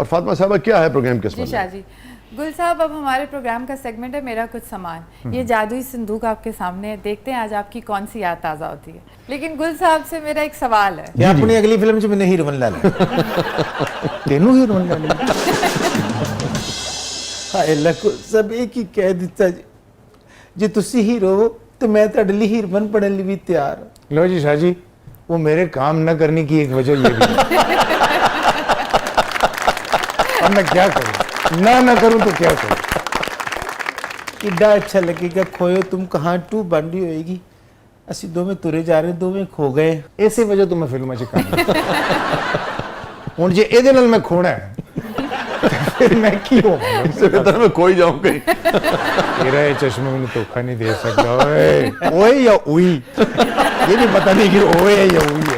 और फातिमा साहबा क्या है प्रोग्राम के जी शाह जी। गुल साहब, अब हमारे प्रोग्राम का सेगमेंट है मेरा कुछ सामान। ये जादुई संदूक आपके सामने है, देखते हैं आज आपकी कौन सी याद ताज़ा होती है। लेकिन गुल साहब से मेरा एक सवाल है। ये अपनी अगली फिल्म च मैंने हीरो बन लाना तेनू हीरो बन लाना हाय लको सब एक ही कह दिता जे तुसी हीरो हो तो मैं ਤੁਹਾਡੇ ਲਈ हीर बन पड़ने ਲਈ भी तैयार। लो जी शाह जी, वो मेरे काम न करने की एक वजह ये भी है। अब मैं क्या करूं, ना करूं तो क्या करूं। किड्डा अच्छा लगेगा खोयो तुम कहाँ टू बांडी होएगी ਅਸੀਂ ਦੋਵੇਂ ਤੁਰੇ ਜਾ ਰਹੇ ਦੋਵੇਂ ਖੋ ਗਏ। ਇਸੇ ਵਜ੍ਹਾ ਤੋਂ ਮੈਂ ਫਿਲਮਾਂ 'ਚ ਕੰਮ ਹੁਣ ਜੇ ਇਹਦੇ ਨਾਲ ਮੈਂ ਖੋਣਾ ਹੈ फिर मैं की होगा, इससे बेहतर मैं खोई जाऊं कहीं। तेरा ये चश्मा मैंने धोखा नहीं दे सकता। ओए या उई, ये भी पता नहीं कि ओए है या उई है।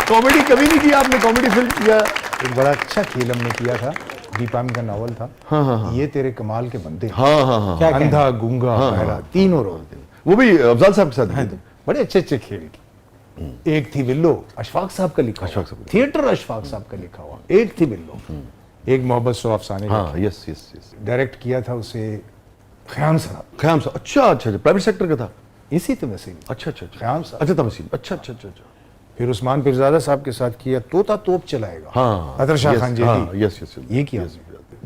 कॉमेडी कभी नहीं की आपने? कॉमेडी फिल्म किया? एक बड़ा अच्छा खेल हमने किया था, दीपाम का नावल था। हाँ। ये तेरे कमाल के बंदे। हाँ। क्या अंधा गूंगा बहरा तीनों रोल थे। वो भी अफजाल साहब के साथ थे। बड़े अच्छे खेल की। एक थी बिल्लो, अशफाक साहब का लिखा, अशफाक साहब, थिएटर अशफाक साहब का लिखा हुआ। एक थी बिल्लो, एक मोहब्बत सो अफसाने। हाँ, यस। डायरेक्ट किया था उसे ख़याम साहब। ख़याम साहब, अच्छा प्राइवेट सेक्टर का था। इसी तो वसीम। अच्छा ख़याम साहब, अच्छा तमसील, अच्छा। फिर उस्मान पिरज़ादा साहब के साथ किया तोता तोप चलाएगा। हाँ, अतर शाह खान जेदी। यस ये किया।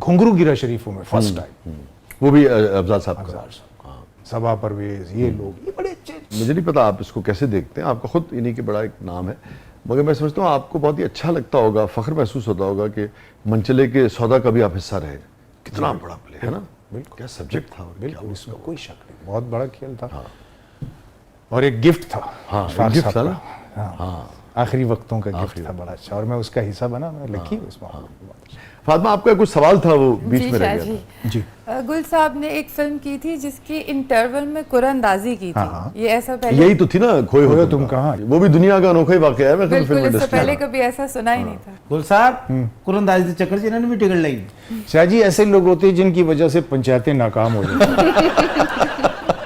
घुंघरू गिरा शरीफों में फर्स्ट टाइम, वो भी अफजाल साहब का। सबा परवेज, ये लोग, ये बड़े अच्छे। मुझे नहीं पता आप इसको कैसे देखते हैं, आपका खुद इन्हीं के बड़ा एक नाम है, मगर मैं समझता हूँ आपको बहुत ही अच्छा लगता होगा, फख्र महसूस होता होगा कि मनचले के सौदा का भी आप हिस्सा रहे। कितना बड़ा प्ले है ना, बिल्कुल क्या सब्जेक्ट था। बिल्कुल, इसमें कोई शक नहीं, बहुत बड़ा खेल था। और एक गिफ्ट था। हाँ, गिफ्ट था ना। हाँ, आखिरी वक्तों का गिफ्ट था, बड़ा अच्छा। और मैं उसका हिस्सा बना, मैं लिखी उसमें। फातिमा, आपका कुछ सवाल था वो बीच में रह गया था। जी। गुल साहब ने एक फिल्म की थी जिसकी इंटरवल में कुरअंदाजी की थी। ये ऐसा पहले यही तो थी ना, खोए हो तुम कहाँ। वो भी दुनिया का अनोखा ही वाकया है। मैं बिल्कुल, फिल्म इससे पहले कभी ऐसा सुना ही नहीं था। गुल साहब कुरंदाजी के चक्कर से इन्होंने भी टिकट लाई। शाह जी, ऐसे लोग होते हैं जिनकी वजह से पंचायतें नाकाम हो जाती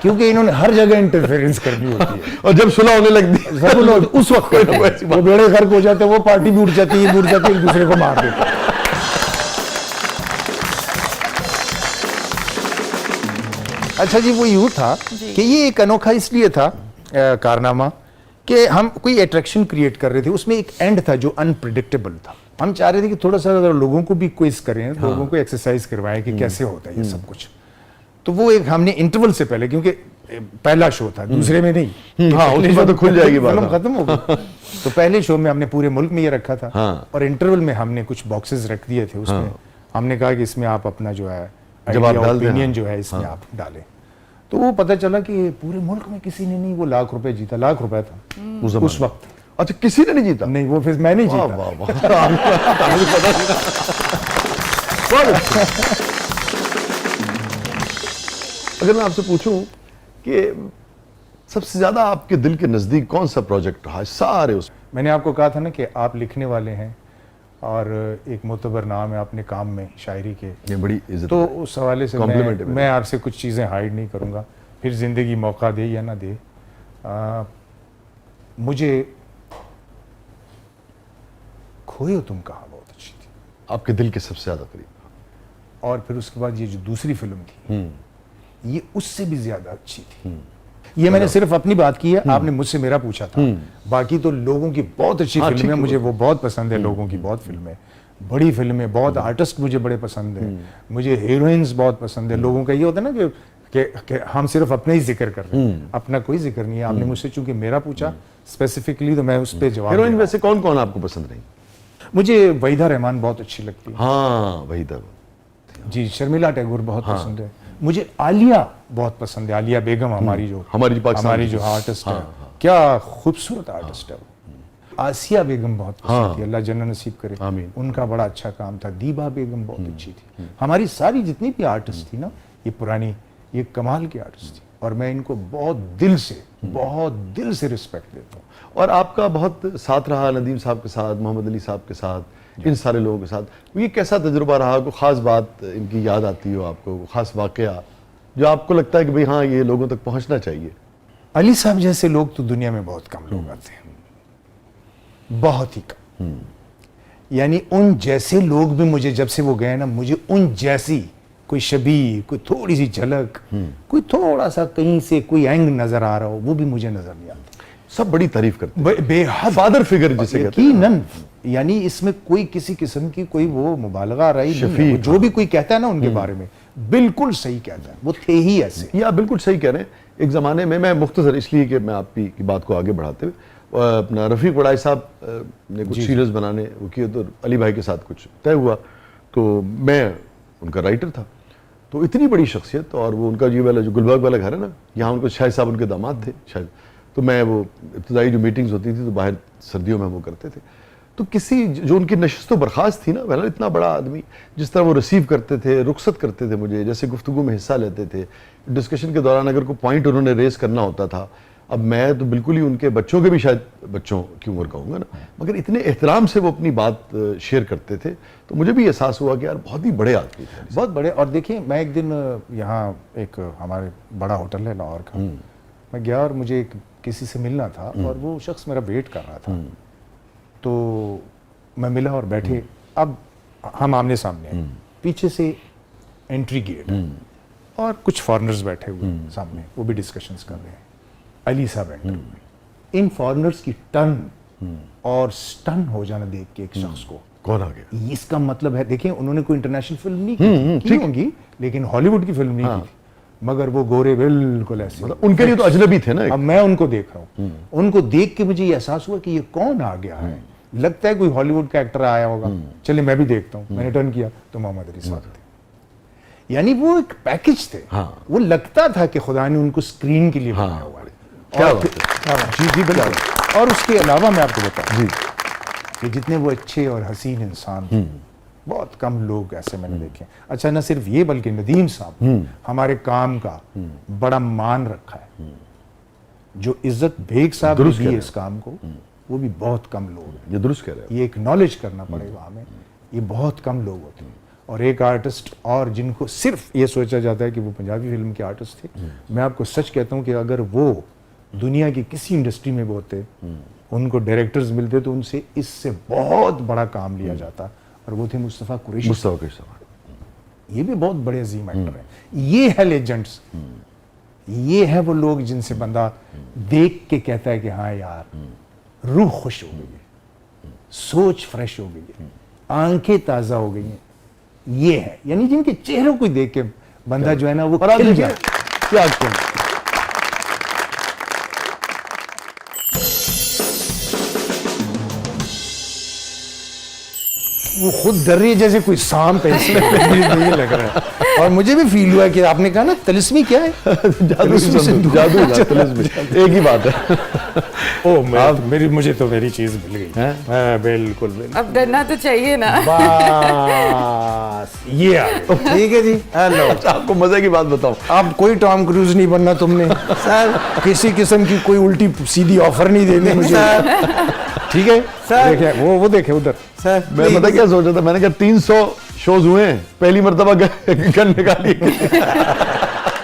क्योंकि इन्होंने हर जगह इंटरफेरेंस करनी होती है। और जब सुलह होने लगती है लोग उस वक्त वो बेड़े गर्क हो जाते हैं, वो पार्टी भी उठ जाती है, एक दूसरे को मार देते। अच्छा जी, वो यूँ था कि ये एक अनोखा इसलिए था कारनामा कि हम कोई अट्रैक्शन क्रिएट कर रहे थे। उसमें एक एंड था जो अनप्रिडिक्टेबल था। हम चाह रहे थे कि थोड़ा सा लोगों को भी क्विज करें, लोगों को एक्सरसाइज करवाएं कि कैसे होता है ये सब कुछ। तो वो एक हमने इंटरवल से पहले, क्योंकि पहला शो था, दूसरे में नहीं। हाँ, उसके बाद तो खुल जाएगी बात, फिल्म खत्म हो गई। तो पहले शो में हमने पूरे मुल्क में ये रखा था। और इंटरवल में हमने कुछ बॉक्सेस रख दिए थे। उसमें हमने कहा कि इसमें आप अपना जो है ओपिनियन जो है इसमें आप डालें। तो वो पता चला कि पूरे मुल्क में किसी ने नहीं वो लाख रुपए जीता। लाख रुपए था उस वक्त। अच्छा, किसी ने नहीं जीता? नहीं, वो फिर मैंने जीता। मुझे पता नहीं था। अगर मैं आपसे पूछूं कि सबसे ज्यादा आपके दिल के नजदीक कौन सा प्रोजेक्ट रहा है सारे उसमें? मैंने आपको कहा था ना कि आप लिखने वाले हैं और एक मोतबर नाम है अपने काम में, शायरी के। ये बड़ी इज्जत तो उस हवाले से कॉम्प्लीमेंट है। मैं आपसे कुछ चीज़ें हाइड नहीं करूँगा, फिर ज़िंदगी मौका दे या ना दे। मुझे खोए हो तुम कहाँ बहुत अच्छी थी, आपके दिल के सबसे ज्यादा करीब। और फिर उसके बाद ये जो दूसरी फिल्म थी ये उससे भी ज़्यादा अच्छी थी। ये मैंने सिर्फ अपनी बात की है, आपने मुझसे मेरा पूछा था। बाकी तो लोगों की बहुत अच्छी फिल्में, मुझे वो बहुत पसंद है। लोगों की बहुत फिल्में, बड़ी फिल्में, बहुत आर्टिस्ट मुझे बड़े पसंद है। मुझे हीरोइंस बहुत पसंद है। लोगों का ये होता है ना कि हम सिर्फ अपने ही जिक्र कर रहे हैं, अपना कोई जिक्र नहीं है। आपने मुझसे चूंकि मेरा पूछा स्पेसिफिकली, तो मैं उस पर जवाब। हीरोइन वैसे कौन कौन आपको पसंद नहीं? मुझे वहीदा रहमान बहुत अच्छी लगती है। हाँ, वहीदा जी। शर्मिला टैगोर बहुत पसंद है। मुझे आलिया बहुत पसंद है। आलिया बेगम हमारी जो आर्टिस्ट है, क्या खूबसूरत आर्टिस्ट है वो। आसिया बेगम बहुत पसंद थी, अल्लाह जन्नत नसीब करे, उनका बड़ा अच्छा काम था। दीबा बेगम बहुत अच्छी थी। हमारी सारी जितनी भी आर्टिस्ट थी ना, ये पुरानी, ये कमाल की आर्टिस्ट थी। और मैं इनको बहुत दिल से रिस्पेक्ट देता हूँ। और आपका बहुत साथ रहा नदीम साहब के साथ, मोहम्मद अली साहब के साथ, इन सारे लोगों के साथ। ये कैसा तजुर्बा रहा? कोई ख़ास बात इनकी याद आती हो आपको, ख़ास वाक़या जो आपको लगता है कि भाई हाँ, ये लोगों तक पहुँचना चाहिए? अली साहब जैसे लोग तो दुनिया में बहुत कम लोग आते हैं, बहुत ही कम। यानी उन जैसे लोग भी मुझे, जब से वो गए ना, मुझे उन जैसी कोई शबीह, कोई थोड़ी सी झलक, कोई थोड़ा सा कहीं से कोई एंग नजर आ रहा हो, वो भी मुझे नजर नहीं आता। सब बड़ी तारीफ करते हैं, बेहद फादर फिगर जिसे कहते हैं। यकीनन, यानी इसमें कोई किसी किस्म की कोई वो मुबालगा रही नहीं है। शफीक, वो जो भी कोई कहता है ना उनके बारे में, बिल्कुल सही कहता है, वो थे ही ऐसे। ये आप बिल्कुल सही कह रहे हैं। एक ज़माने में, मैं मुख्तसर इसलिए कि मैं आपकी की बात को आगे बढ़ाते हुए, अपना रफ़ीक वड़ाई साहब ने कुछ सीरीज़ बनाने वो किए, तो अली भाई के साथ कुछ तय हुआ, तो मैं उनका राइटर था। तो इतनी बड़ी शख्सियत, और वो उनका ये वाला जो गुलबर्ग वाला घर है ना, यहाँ उनको शाहिद साहब उनके दामाद थे शायद, तो मैं वो इब्तदाई जो मीटिंग्स होती थी तो बाहर सर्दियों में वो करते थे, तो किसी जो उनकी नशिस्त व बर्खास्त थी ना, वह इतना बड़ा आदमी, जिस तरह वो रिसीव करते थे, रुखसत करते थे मुझे, जैसे गुफ्तगू में हिस्सा लेते थे, डिस्कशन के दौरान अगर कोई पॉइंट उन्होंने रेस करना होता था, अब मैं तो बिल्कुल ही उनके बच्चों के भी शायद बच्चों की उम्र कहूँगा ना, मगर इतने एहतराम से वो अपनी बात शेयर करते थे, तो मुझे भी एहसास हुआ कि यार बहुत ही बड़े आदमी थे, बहुत बड़े। और देखिए, मैं एक दिन यहाँ एक हमारे बड़ा होटल है लाहौर का, मैं गया और मुझे किसी से मिलना था और वो शख्स मेरा वेट कर रहा था, तो मैं मिला और बैठे, अब हम आमने सामने हैं, पीछे से एंट्री गेट और कुछ फॉरेनर्स बैठे हुए सामने, वो भी डिस्कशंस कर रहे हैं। अली साहब एंटर हुए। इन फॉरेनर्स की टर्न और स्टन हो जाना देख के एक शख्स को, कौन आ गया, इसका मतलब है, देखिए उन्होंने कोई इंटरनेशनल फिल्म नहीं की होंगी, लेकिन हॉलीवुड की फिल्म नहीं की थी, मगर वो गोरे बिल्कुल ऐसे, मतलब उनके लिए तो अजनबी थे ना। अब मैं उनको देख रहा हूँ, उनको देख के मुझे ये एहसास हुआ कि ये कौन आ गया है, लगता है कोई हॉलीवुड का एक्टर आया होगा, चलिए मैं भी देखता हूँ। मैंने टर्न किया तो मोहम्मद अली साहब थे, यानी वो एक पैकेज थे। वो लगता था कि खुदा ने उनको स्क्रीन के लिए बनाया हुआ है। क्या और बात जी जी बिल्कुल। और उसके अलावा मैं आपको बताऊं जी कि जितने वो अच्छे और हसीन इंसान थे, बहुत कम लोग ऐसे मैंने देखे। अच्छा, न सिर्फ ये बल्कि नदीम साहब हमारे काम का बड़ा मान रखा है, जो इज्जत बेग साहब ने दी है इस काम को, वो भी बहुत कम लोग हैं। ये दुरुस्त कह रहे हैं। ये एक्नॉलेज करना पड़ेगा हमें, ये बहुत कम लोग होते हैं। और एक आर्टिस्ट और जिनको सिर्फ ये सोचा जाता है कि वो पंजाबी फिल्म के आर्टिस्ट थे, मैं आपको सच कहता हूँ कि अगर वो दुनिया की किसी इंडस्ट्री में वो होते, उनको डायरेक्टर्स मिलते तो उनसे इससे बहुत बड़ा काम लिया जाता, और वो थे मुस्तफ़ा कुरैशी। मुस्तफ़ा कुरैशी, ये भी बहुत बड़े अजीम एक्टर हैं। ये है लेजेंड्स, ये है वो लोग जिनसे बंदा देख के कहता है कि हाँ यार, रूह खुश हो गई है, सोच फ्रेश हो गई है, आंखें ताजा हो गई हैं। ये है, यानी जिनके चेहरों को देख के बंदा जो है ना वो खिल जाए। क्या कहते हैं, वो खुद डर रही है जैसे कोई सांप है, इसलिए नहीं लग रहा है। और मुझे भी फील हुआ कि आपने कहा ना तलिस्मी क्या है, जादू जादू तलिस्मी, एक ही बात है। ओह, मेरी चीज मिल गई है। बिल्कुल बिल्कुल, अब डरना तो चाहिए ना। बस ये आ गई। ठीक है जी, हेलो। आपको मजे की बात बताऊं, अब कोई टॉम क्रूज नहीं बनना तुमने सर, किसी किस्म की कोई उल्टी सीधी ऑफर नहीं देनी मुझे, ठीक है सर। देखे वो देखे उधर सर, मैं पता क्या सोच रहा था, मैंने कहा 300 शोज हुए हैं, पहली मर्तबा गन निकाली।